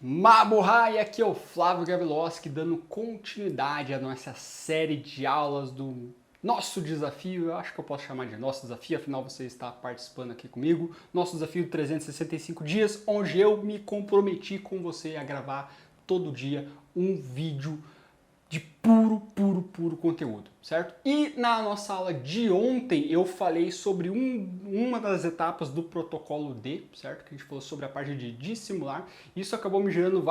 Mabuhay, aqui é o Flávio Gaviloski dando continuidade à nossa série de aulas do nosso desafio. Eu acho que eu posso chamar de nosso desafio, afinal você está participando aqui comigo. Nosso desafio de 365 dias, onde eu me comprometi com você a gravar todo dia um vídeo de puro conteúdo, certo? E na nossa aula de ontem eu falei sobre uma das etapas do protocolo D, certo? Que a gente falou sobre a parte de dissimular. Isso acabou me gerando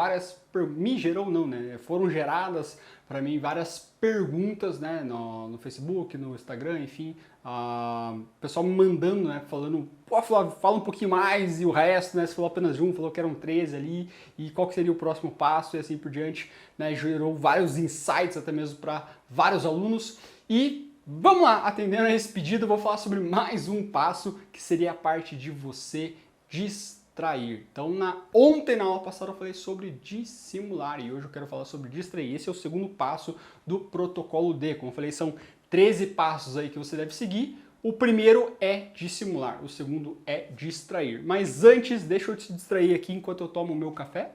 foram geradas para mim várias perguntas, né? No Facebook, no Instagram, enfim. O pessoal me mandando, né? Falando, pô, Flávio, fala um pouquinho mais e o resto, né? Você falou apenas de um, falou que eram 13 ali e qual que seria o próximo passo e assim por diante, né? Gerou vários insights até mesmo para vários alunos e vamos lá, atendendo a esse pedido, eu vou falar sobre mais um passo que seria a parte de você distrair. Então, ontem na aula passada eu falei sobre dissimular e hoje eu quero falar sobre distrair. Esse é o segundo passo do protocolo D. Como eu falei, são 13 passos aí que você deve seguir. O primeiro é dissimular, o segundo é distrair. Mas antes, deixa eu te distrair aqui enquanto eu tomo o meu café.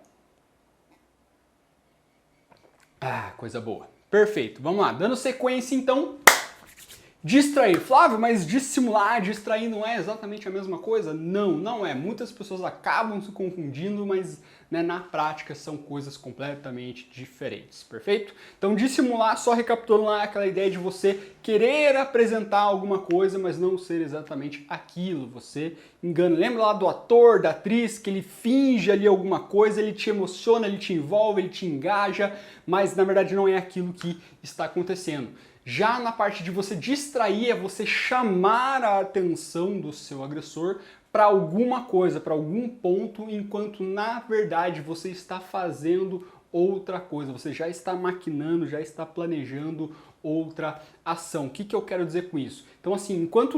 Ah, coisa boa. Perfeito, vamos lá. Dando sequência então, distrair. Flávio, mas dissimular, distrair não é exatamente a mesma coisa? Não, não é. Muitas pessoas acabam se confundindo, mas né, na prática são coisas completamente diferentes, perfeito? Então dissimular, só recapitulando lá aquela ideia de você querer apresentar alguma coisa, mas não ser exatamente aquilo. Você engana. Lembra lá do ator, da atriz, que ele finge ali alguma coisa, ele te emociona, ele te envolve, ele te engaja, mas na verdade não é aquilo que está acontecendo. Já na parte de você distrair, é você chamar a atenção do seu agressor para alguma coisa, para algum ponto, enquanto na verdade você está fazendo outra coisa, você já está maquinando, já está planejando outra ação. O que eu quero dizer com isso? Então assim, enquanto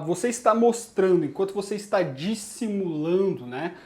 você está mostrando, enquanto você está dissimulando, né?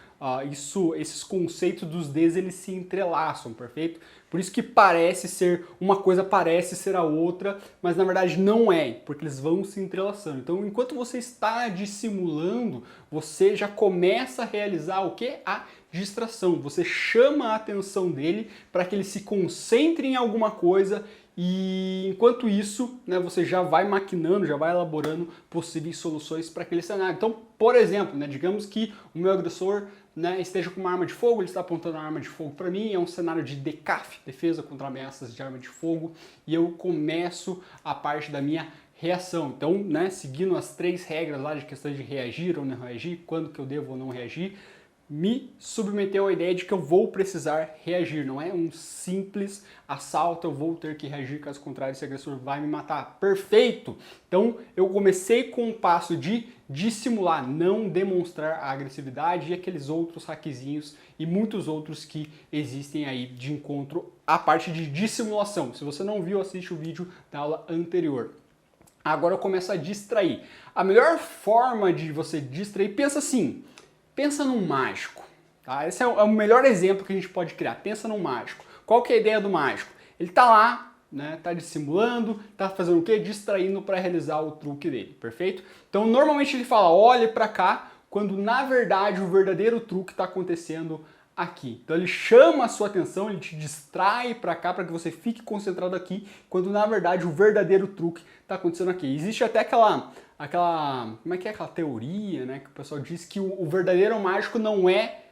Esses conceitos dos Ds, eles se entrelaçam, perfeito? Por isso que parece ser uma coisa, parece ser a outra, mas na verdade não é, porque eles vão se entrelaçando. Então, enquanto você está dissimulando, você já começa a realizar o que? A distração. Você chama a atenção dele para que ele se concentre em alguma coisa e enquanto isso, né, você já vai maquinando, já vai elaborando possíveis soluções para aquele cenário. Então, por exemplo, né, digamos que o meu agressor, né, esteja com uma arma de fogo, ele está apontando uma arma de fogo para mim, é um cenário de DCAF, defesa contra ameaças de arma de fogo, e eu começo a parte da minha reação. Então, né, seguindo as 3 regras lá de questão de reagir ou não reagir, quando que eu devo ou não reagir, me submeteu à ideia de que eu vou precisar reagir. Não é um simples assalto, eu vou ter que reagir, caso contrário esse agressor vai me matar. Perfeito! Então eu comecei com o passo de dissimular, não demonstrar a agressividade e aqueles outros hackezinhos e muitos outros que existem aí de encontro à parte de dissimulação. Se você não viu, assiste o vídeo da aula anterior. Agora eu começo a distrair. A melhor forma de você distrair, pensa assim, pensa num mágico, tá? Esse é o melhor exemplo que a gente pode criar. Pensa num mágico. Qual que é a ideia do mágico? Ele tá lá, né? Tá dissimulando, tá fazendo o quê? Distraindo para realizar o truque dele, perfeito? Então normalmente ele fala, olhe para cá, quando na verdade o verdadeiro truque está acontecendo aqui. Então ele chama a sua atenção, ele te distrai para cá para que você fique concentrado aqui, quando na verdade o verdadeiro truque está acontecendo aqui. Existe até aquela como é que é aquela teoria, né, que o pessoal diz que o verdadeiro mágico não é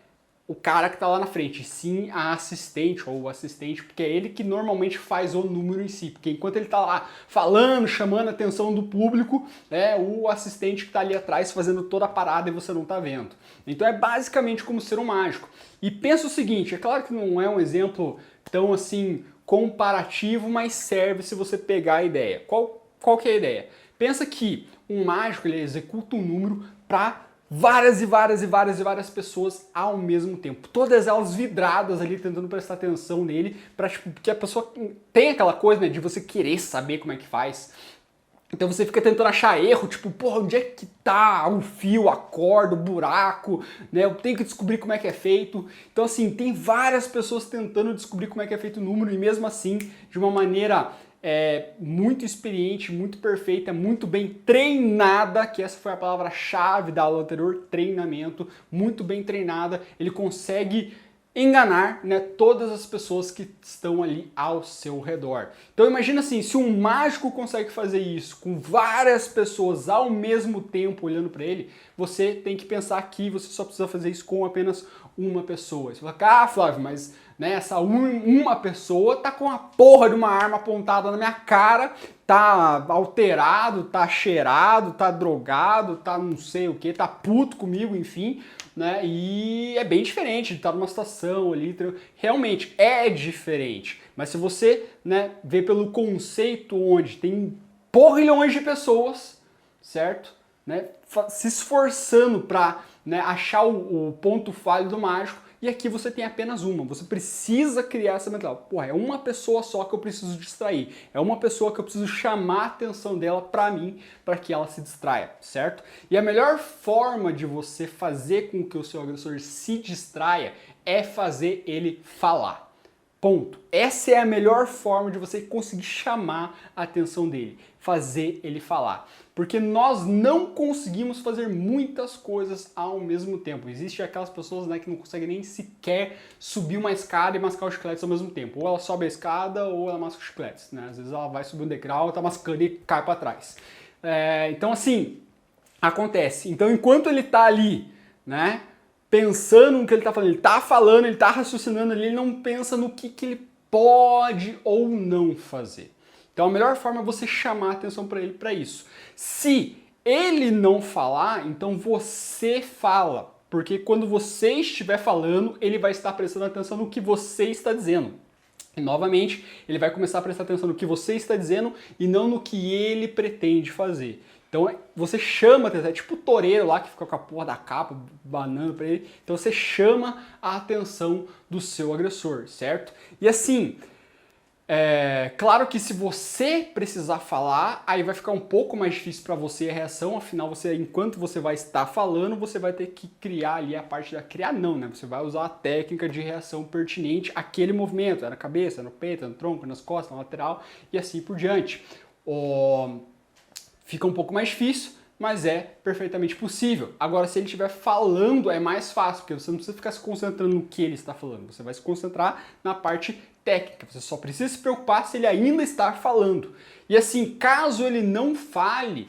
o cara que está lá na frente, sim a assistente ou o assistente, porque é ele que normalmente faz o número em si, porque enquanto ele está lá falando, chamando a atenção do público, é o assistente que está ali atrás fazendo toda a parada e você não está vendo. Então é basicamente como ser um mágico. E pensa o seguinte, é claro que não é um exemplo tão assim comparativo, mas serve se você pegar a ideia. Qual que é a ideia? Pensa que um mágico ele executa um número para várias pessoas ao mesmo tempo. Todas elas vidradas ali, tentando prestar atenção nele, para tipo, que a pessoa tem aquela coisa, né, de você querer saber como é que faz. Então você fica tentando achar erro, tipo, porra, onde é que tá o fio, a corda, o buraco, né? Eu tenho que descobrir como é que é feito. Então assim, tem várias pessoas tentando descobrir como é que é feito o número e mesmo assim, de uma maneira muito experiente, muito perfeita, muito bem treinada, que essa foi a palavra-chave da aula anterior, treinamento, muito bem treinada, ele consegue enganar, né, todas as pessoas que estão ali ao seu redor. Então imagina assim, se um mágico consegue fazer isso com várias pessoas ao mesmo tempo olhando para ele, você tem que pensar que você só precisa fazer isso com apenas uma pessoa. Você fala, ah, Flávio, mas né, essa uma pessoa tá com a porra de uma arma apontada na minha cara, tá alterado, tá cheirado, tá drogado, tá não sei o que, tá puto comigo, enfim, né? E é bem diferente de estar numa situação ali, realmente é diferente. Mas se você, né, vê pelo conceito onde tem porrilhões de pessoas, certo? Né, se esforçando para, né, achar o ponto falho do mágico, e aqui você tem apenas uma. Você precisa criar essa mentalidade. Porra, é uma pessoa só que eu preciso distrair. É uma pessoa que eu preciso chamar a atenção dela para mim, para que ela se distraia, certo? E a melhor forma de você fazer com que o seu agressor se distraia é fazer ele falar. Ponto. Essa é a melhor forma de você conseguir chamar a atenção dele, fazer ele falar. Porque nós não conseguimos fazer muitas coisas ao mesmo tempo. Existem aquelas pessoas, né, que não conseguem nem sequer subir uma escada e mascar os chicletes ao mesmo tempo. Ou ela sobe a escada ou ela masca os chicletes, né? Às vezes ela vai subir um degrau, tá mascando e cai para trás. Então assim, acontece. Então enquanto ele tá ali, né, pensando no que ele tá falando, ele tá raciocinando ali, ele não pensa no que ele pode ou não fazer. Então a melhor forma é você chamar a atenção para ele para isso. Se ele não falar, então você fala, porque quando você estiver falando, ele vai estar prestando atenção no que você está dizendo. E novamente, ele vai começar a prestar atenção no que você está dizendo e não no que ele pretende fazer. Então você chama a atenção, é tipo o toureiro lá que fica com a porra da capa banando pra ele. Então você chama a atenção do seu agressor, certo? E assim, claro que se você precisar falar, aí vai ficar um pouco mais difícil para você a reação, afinal enquanto você vai estar falando, você vai ter que criar ali a parte da... Criar não, né? Você vai usar a técnica de reação pertinente àquele movimento, na cabeça, no peito, no tronco, nas costas, na lateral e assim por diante. Fica um pouco mais difícil, mas é perfeitamente possível. Agora, se ele estiver falando, é mais fácil, porque você não precisa ficar se concentrando no que ele está falando. Você vai se concentrar na parte técnica. Você só precisa se preocupar se ele ainda está falando. E assim, caso ele não fale,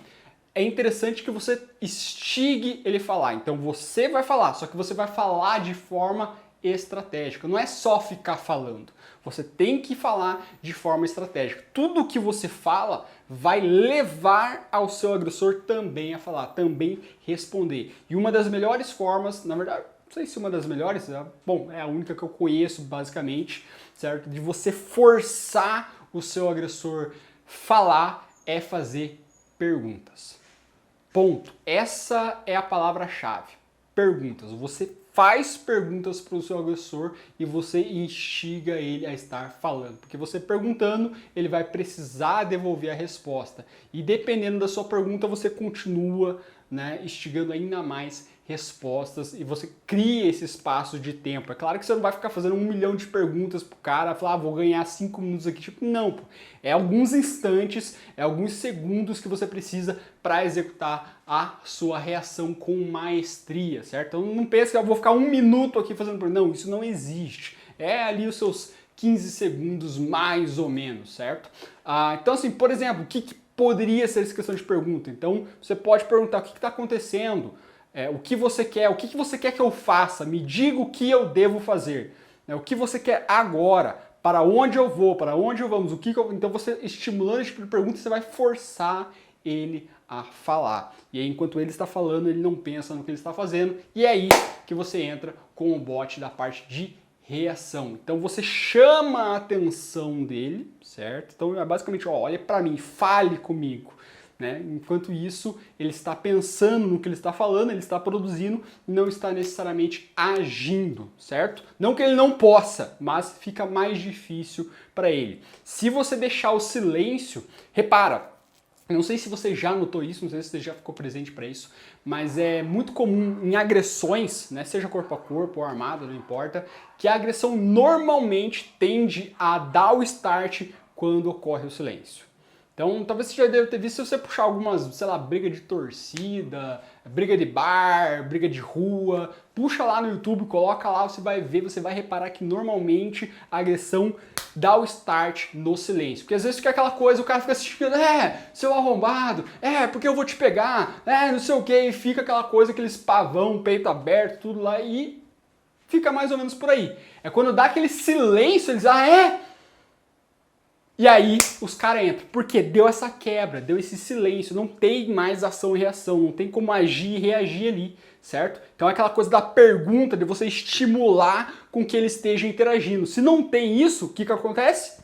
é interessante que você instigue ele a falar. Então você vai falar, só que você vai falar de forma estratégica. Não é só ficar falando. Você tem que falar de forma estratégica. Tudo que você fala vai levar ao seu agressor também a falar, também responder. E uma das melhores formas, na verdade, não sei se uma das melhores, bom, é a única que eu conheço basicamente, certo? De você forçar o seu agressor falar é fazer perguntas. Ponto. Essa é a palavra-chave. Perguntas. Você faz perguntas para o seu agressor e você instiga ele a estar falando. Porque você perguntando, ele vai precisar devolver a resposta. E dependendo da sua pergunta, você continua, né, instigando ainda mais respostas e você cria esse espaço de tempo. É claro que você não vai ficar fazendo 1 milhão de perguntas pro cara, falar, vou ganhar 5 minutos aqui. Tipo, não, pô. É alguns instantes, é alguns segundos que você precisa para executar a sua reação com maestria, certo? Então não pense que eu vou ficar 1 minuto aqui fazendo pergunta. Não, isso não existe. É ali os seus 15 segundos mais ou menos, certo? Então assim, por exemplo, o que poderia ser essa questão de pergunta? Então você pode perguntar o que está acontecendo, o que você quer, o que você quer que eu faça, me diga o que eu devo fazer, o que você quer agora, para onde eu vou, para onde vamos, então você estimulando esse tipo de pergunta, você vai forçar ele a falar. E aí, enquanto ele está falando, ele não pensa no que ele está fazendo, e é aí que você entra com o bot da parte de reação. Então você chama a atenção dele, certo? Então é basicamente, olha para mim, fale comigo. Né? Enquanto isso, ele está pensando no que ele está falando, ele está produzindo e não está necessariamente agindo, certo? Não que ele não possa, mas fica mais difícil para ele. Se você deixar o silêncio, repara, não sei se você já notou isso, não sei se você já ficou presente para isso, mas é muito comum em agressões, né, seja corpo a corpo ou armada, não importa, que a agressão normalmente tende a dar o start quando ocorre o silêncio. Então, talvez você já deve ter visto se você puxar algumas, sei lá, briga de torcida, briga de bar, briga de rua, puxa lá no YouTube, coloca lá, você vai ver, você vai reparar que normalmente a agressão dá o start no silêncio. Porque às vezes fica aquela coisa, o cara fica assistindo, seu arrombado, porque eu vou te pegar, não sei o que, e fica aquela coisa, aqueles pavão, peito aberto, tudo lá, e fica mais ou menos por aí. É quando dá aquele silêncio, eles, E aí os caras entram, porque deu essa quebra, deu esse silêncio, não tem mais ação e reação, não tem como agir e reagir ali, certo? Então é aquela coisa da pergunta, de você estimular com que ele esteja interagindo. Se não tem isso, o que acontece?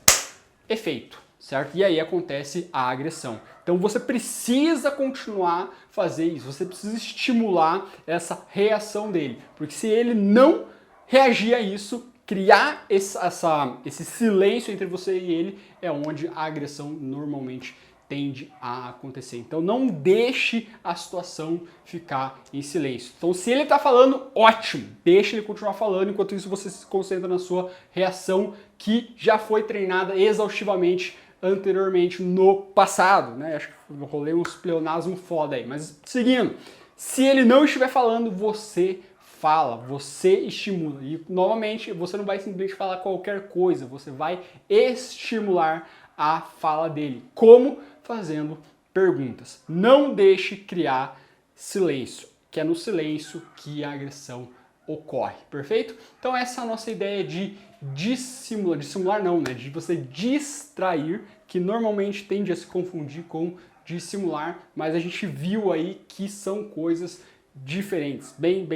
Efeito, certo? E aí acontece a agressão. Então você precisa continuar a fazer isso, você precisa estimular essa reação dele, porque se ele não reagir a isso, criar esse silêncio entre você e ele é onde a agressão normalmente tende a acontecer. Então não deixe a situação ficar em silêncio. Então se ele está falando, ótimo, deixe ele continuar falando, enquanto isso você se concentra na sua reação que já foi treinada exaustivamente anteriormente no passado, né? Acho que eu rolei uns pleonasmos foda aí, mas seguindo, se ele não estiver falando, você fala, você estimula. E, novamente, você não vai simplesmente falar qualquer coisa, você vai estimular a fala dele. Como? Fazendo perguntas. Não deixe criar silêncio, que é no silêncio que a agressão ocorre, perfeito? Então essa é a nossa ideia de dissimular, dissimular não, né? De você distrair, que normalmente tende a se confundir com dissimular, mas a gente viu aí que são coisas diferentes, bem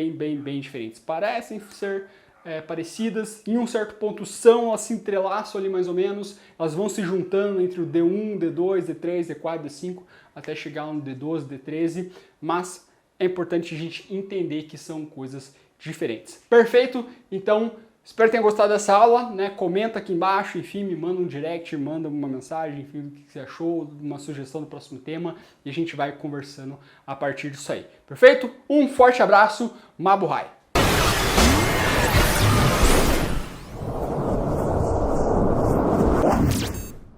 diferentes. Parecem ser parecidas, em um certo ponto são, elas se entrelaçam ali mais ou menos, elas vão se juntando entre o D1, D2, D3, D4, D5, até chegar no D12, D13, mas é importante a gente entender que são coisas diferentes. Perfeito? Então, espero que tenha gostado dessa aula, né? Comenta aqui embaixo, enfim, me manda um direct, manda uma mensagem, enfim, do que você achou, uma sugestão do próximo tema, e a gente vai conversando a partir disso aí. Perfeito? Um forte abraço, Mabuhay!